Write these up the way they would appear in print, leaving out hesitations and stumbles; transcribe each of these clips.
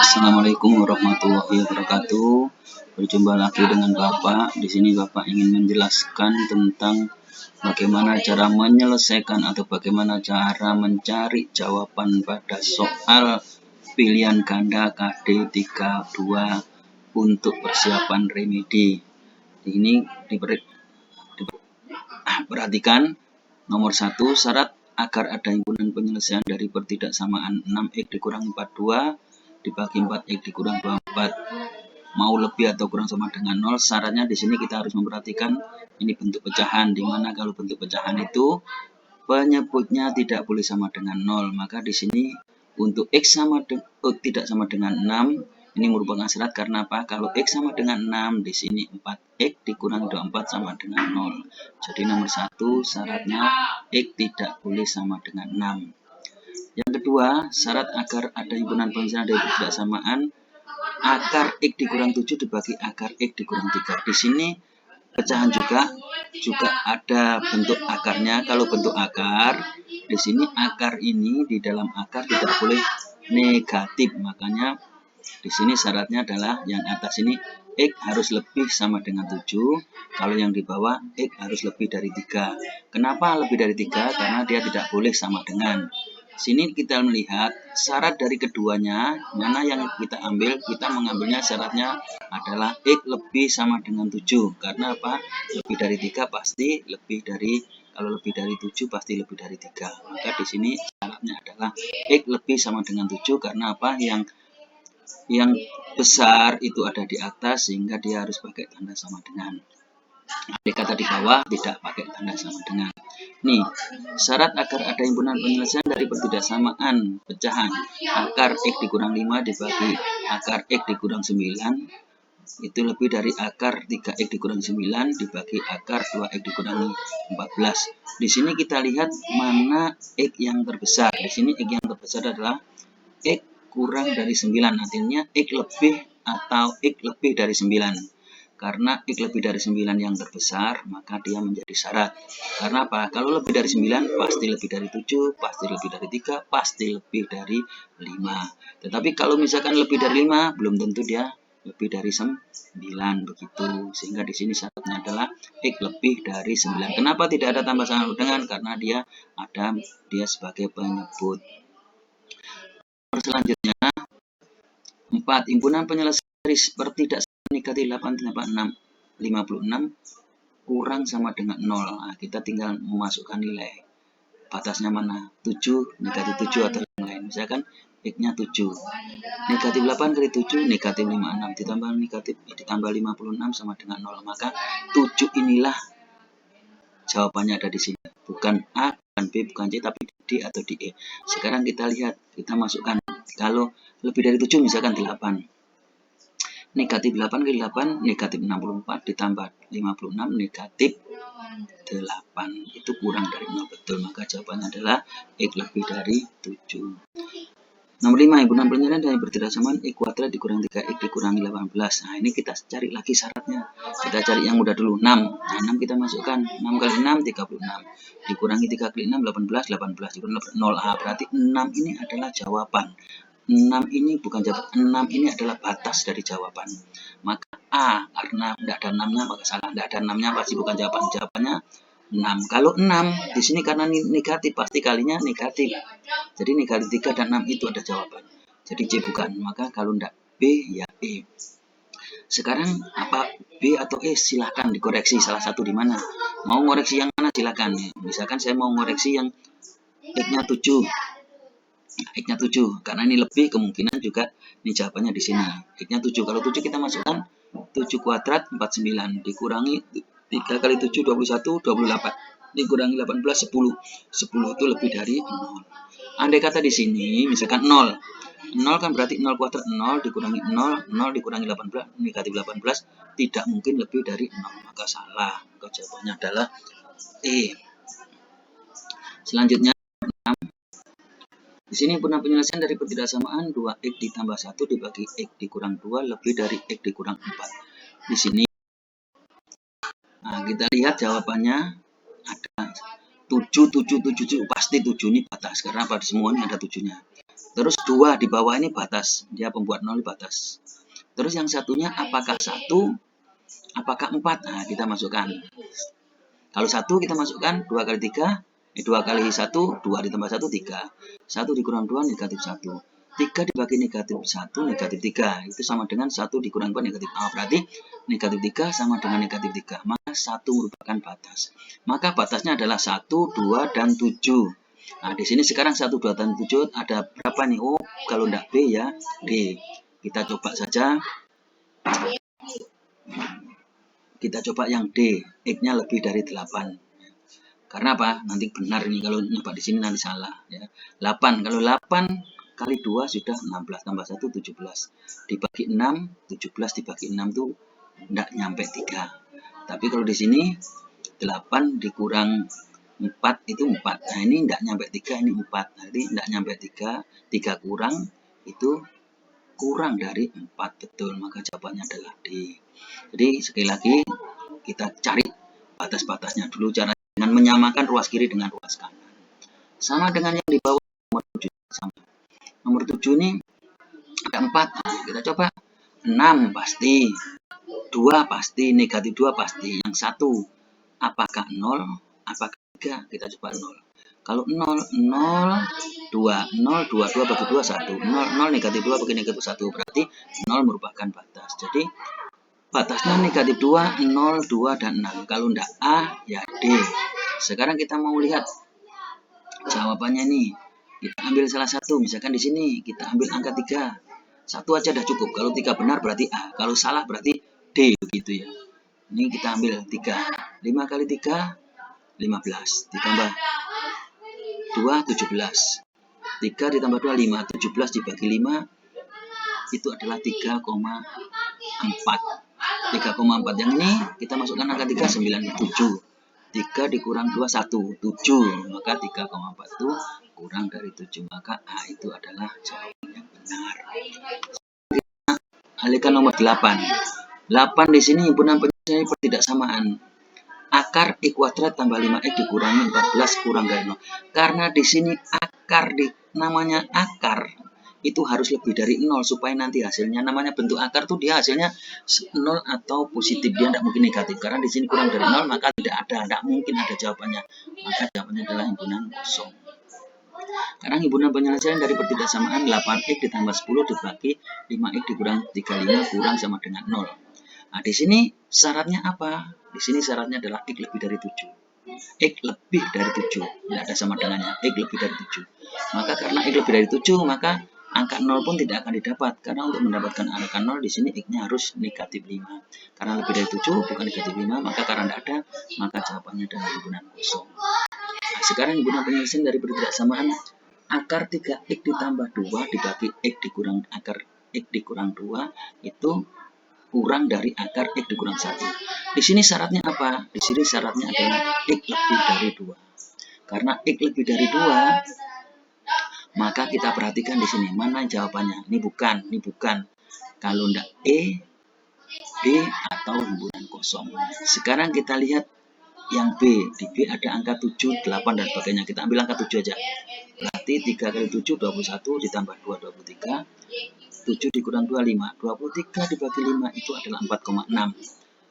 Assalamualaikum warahmatullahi wabarakatuh. Berjumpa lagi dengan Bapak. Di sini Bapak ingin menjelaskan tentang bagaimana cara menyelesaikan atau bagaimana cara mencari jawaban pada soal pilihan ganda KD 32 untuk persiapan remedi. Ini perhatikan nomor 1, syarat agar ada himpunan penyelesaian dari pertidaksamaan 6x dikurangi 42 dibagi 4x dikurang 24 mau lebih atau kurang sama dengan 0. Syaratnya di sini kita harus memperhatikan ini bentuk pecahan, di mana kalau bentuk pecahan itu penyebutnya tidak boleh sama dengan 0. Maka di sini untuk x tidak sama dengan 6 ini merupakan syarat karena apa? Kalau x sama dengan 6 di sini 4x dikurang 24 sama dengan 0. Jadi nomor 1 syaratnya x tidak boleh sama dengan 6. Yang kedua, syarat agar ada himpunan penyelesaian dari pertidaksamaan akar x dikurang 7 dibagi akar x dikurang 3. Di sini pecahan juga ada bentuk akarnya. Kalau bentuk akar, di sini akar ini di dalam akar tidak boleh negatif. Makanya di sini syaratnya adalah yang atas ini x harus lebih sama dengan 7. Kalau yang di bawah x harus lebih dari 3. Kenapa lebih dari 3? Karena dia tidak boleh sama dengan. Sini kita melihat syarat dari keduanya, mana yang kita ambil, kita mengambilnya syaratnya adalah x lebih sama dengan 7. Karena apa? Lebih dari 3 pasti lebih dari, kalau lebih dari 7 pasti lebih dari 3. Maka di sini syaratnya adalah x lebih sama dengan 7 karena apa? Yang besar itu ada di atas sehingga dia harus pakai tanda sama dengan. Andai kata di bawah tidak pakai tanda sama dengan. Nih, syarat agar ada himpunan penyelesaian dari pertidaksamaan pecahan akar x dikurang 5 dibagi akar x dikurang 9 itu lebih dari akar 3x dikurang 9 dibagi akar 2x dikurang 14. Di sini kita lihat mana x yang terbesar. Di sini x yang terbesar adalah x kurang dari 9, artinya x lebih atau x lebih dari 9. Karena x lebih dari 9 yang terbesar, maka dia menjadi syarat. Karena apa? Kalau lebih dari 9, pasti lebih dari 7, pasti lebih dari 3, pasti lebih dari 5. Tetapi kalau misalkan lebih dari 5, belum tentu dia lebih dari 9, begitu. Sehingga di sini syaratnya adalah x lebih dari 9. Kenapa tidak ada tambah sama dengan? Karena dia sebagai penyebut. Selanjutnya, 4. Himpunan penyelesaian dari pertidaksamaan negatif 8,86 kurang sama dengan 0. Nah, kita tinggal memasukkan nilai. Batasnya mana? 7, negatif 7 atau yang lain. Misalkan x-nya 7. Negatif 8 kali 7, negatif 56. Ditambah 56 sama dengan 0. Maka 7 inilah jawabannya ada di sini. Bukan A, bukan B, bukan C, tapi D atau D, E. Sekarang kita lihat, kita masukkan. Kalau lebih dari 7 misalkan 8. Negatif 8 kali 8, negatif 64 ditambah 56, negatif 8. Itu kurang dari 0, betul. Maka jawabannya adalah x lebih dari 7. Nomor 5, himpunan penyelesaian dari pertidaksamaan x kuadrat dikurang 3x dikurangi 18. Nah, ini kita cari lagi syaratnya. Kita cari yang mudah dulu, 6. Nah, 6 kita masukkan. 6 kali 6, 36. Dikurangi 3 kali 6, 18. 18 dikurangi 0. Ah, berarti 6 ini adalah jawaban. 6 ini bukan jawaban. 6 ini adalah batas dari jawaban. Maka A, karena tidak ada 6-nya, maka salah. Tidak ada 6-nya pasti bukan jawaban. Jawabannya 6. Kalau 6 di sini karena negatif pasti kalinya negatif. Jadi negatif 3 dan 6 itu ada jawaban. Jadi C bukan. Maka kalau tidak B ya E. Sekarang apa B atau E silahkan dikoreksi salah satu di mana. Mau ngoreksi yang mana silahkan. Misalkan saya mau ngoreksi yang X-nya 7. X-nya 7 karena ini lebih kemungkinan juga ini jawabannya di sini. X-nya 7. Kalau 7 kita masukkan 7 kuadrat 49 dikurangi 3 kali 7 21 28 dikurangi 18 10. 10 itu lebih dari 0. Andai kata di sini misalkan 0. 0 kan berarti 0 kuadrat 0 dikurangi 0, 0 dikurangi 18 negatif 18 tidak mungkin lebih dari 0. Maka salah. Maka jawabannya adalah E. Selanjutnya di sini himpunan penyelesaian dari pertidaksamaan 2x ditambah 1 dibagi x dikurang 2 lebih dari x dikurang 4. Di sini nah, kita lihat jawabannya ada 7, 7, 7, 7. Pasti 7 ini batas karena pada semuanya ada 7-nya. Terus 2 di bawah ini batas, dia pembuat 0 batas. Terus yang satunya apakah 1, apakah 4? Nah, kita masukkan. Kalau 1 kita masukkan 2 kali 3, 2 kali 1, 2 ditambah 1, 3. 1 dikurang 2, negatif 1. 3 dibagi negatif 1, negatif 3. Itu sama dengan 1 dikurang 2, negatif 0. Berarti negatif 3 sama dengan negatif 3. Maka 1 merupakan batas. Maka batasnya adalah 1, 2, dan 7. Nah, di sini sekarang 1, 2, dan 7 ada berapa nih? Oh, kalau tidak B ya, D. Kita coba saja. Kita coba yang D, X-nya lebih dari 8. Karena apa? Nanti benar ini, kalau nyoba di sini nanti salah. Ya. 8, kalau 8 kali 2 sudah 16, tambah 1, 17. Dibagi 6, 17 dibagi 6 itu tidak nyampe 3. Tapi kalau di sini 8 dikurang 4 itu 4. Nah ini tidak nyampe 3, ini 4. Jadi tidak nyampe 3, 3 kurang itu kurang dari 4. Betul, maka jawabannya adalah D. Jadi sekali lagi kita cari batas-batasnya dulu dengan menyamakan ruas kiri dengan ruas kanan. Sama dengan yang di bawah nomor 7 sama. Nomor 7 ini ada 4. Nah, kita coba 6 pasti, 2 pasti, negatif 2 pasti. Yang 1 apakah 0, apakah 3? Kita coba 0. Kalau 0, 0, 2, 0, 2, 2 bagi 2, 1. 0, 0 negatif 2 bagi negatif 1. Berarti 0 merupakan batas. Jadi batasnya negatif 2, 0, 2, dan 6. Kalau tidak A, ya D. Sekarang kita mau lihat jawabannya nih. Kita ambil salah satu. Misalkan di sini kita ambil angka 3. 1 aja udah cukup. Kalau 3 benar berarti A. Kalau salah berarti D. Begitu ya. Ini kita ambil 3. 5 kali 3, 15. Ditambah 2, 17. 3 ditambah 2, 5. 17 dibagi 5, itu adalah 3,4. 3,4. Yang ini kita masukkan angka 3, 97. 3 dikurang 2, 1, 7. Maka 3,4 itu kurang dari 7. Maka A itu adalah jawaban yang benar. Kita alihkan nomor 8. 8 di sini himpunan penyelesaian pertidaksamaan. Akar X kuadrat tambah 5X dikurangi 14 kurang dari 0. Karena di sini akar namanya akar itu harus lebih dari 0 supaya nanti hasilnya, namanya bentuk akar tuh dia hasilnya 0 atau positif, dia tidak mungkin negatif. Karena di sini kurang dari 0 maka tidak mungkin ada jawabannya. Maka jawabannya adalah himpunan kosong. Sekarang himpunan penyelesaian dari pertidaksamaan 8X ditambah 10 dibagi 5X dikurang 35 kurang sama dengan 0. Nah, di sini syaratnya apa? Di sini syaratnya adalah X lebih dari 7. X lebih dari 7. Tidak ada sama dengannya. X lebih dari 7. Maka karena X lebih dari 7, maka angka 0 pun tidak akan didapat. Karena untuk mendapatkan angka 0 di sini X-nya harus negatif 5. Karena lebih dari 7 bukan negatif 5, maka karena tidak ada, maka jawabannya adalah himpunan kosong. Nah, sekarang himpunan penyelesaian dari pertidaksamaan akar 3X ditambah 2 dibagi X dikurang akar X dikurang 2 itu kurang dari akar X dikurang 1. Di sini syaratnya apa? Di sini syaratnya adalah X lebih dari 2. Karena X lebih dari 2, maka kita perhatikan di sini. Mana jawabannya? Ini bukan. Kalau tidak E, B, atau himpunan kosong. Sekarang kita lihat yang B. Di B ada angka 7, 8, dan sebagainya. Kita ambil angka 7 aja. Berarti 3 kali 7, 21, ditambah 2, 23. 7 dikurang 2, 5. 23 dibagi 5 itu adalah 4,6.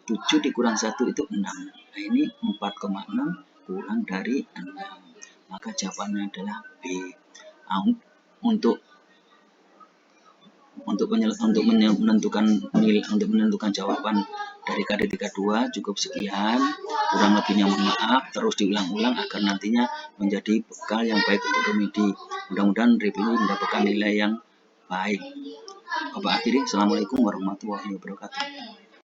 7 dikurang 1 itu 6. Nah ini 4,6 kurang dari 6. Maka jawabannya adalah B. Nah, untuk menentukan jawaban dari KD 32 cukup sekian. Kurang lebihnya mohon maaf. Terus diulang-ulang agar nantinya menjadi bekal yang baik untuk remedi. Mudah-mudahan review mendapatkan nilai yang baik. Bapak akhiri, Assalamualaikum warahmatullahi wabarakatuh.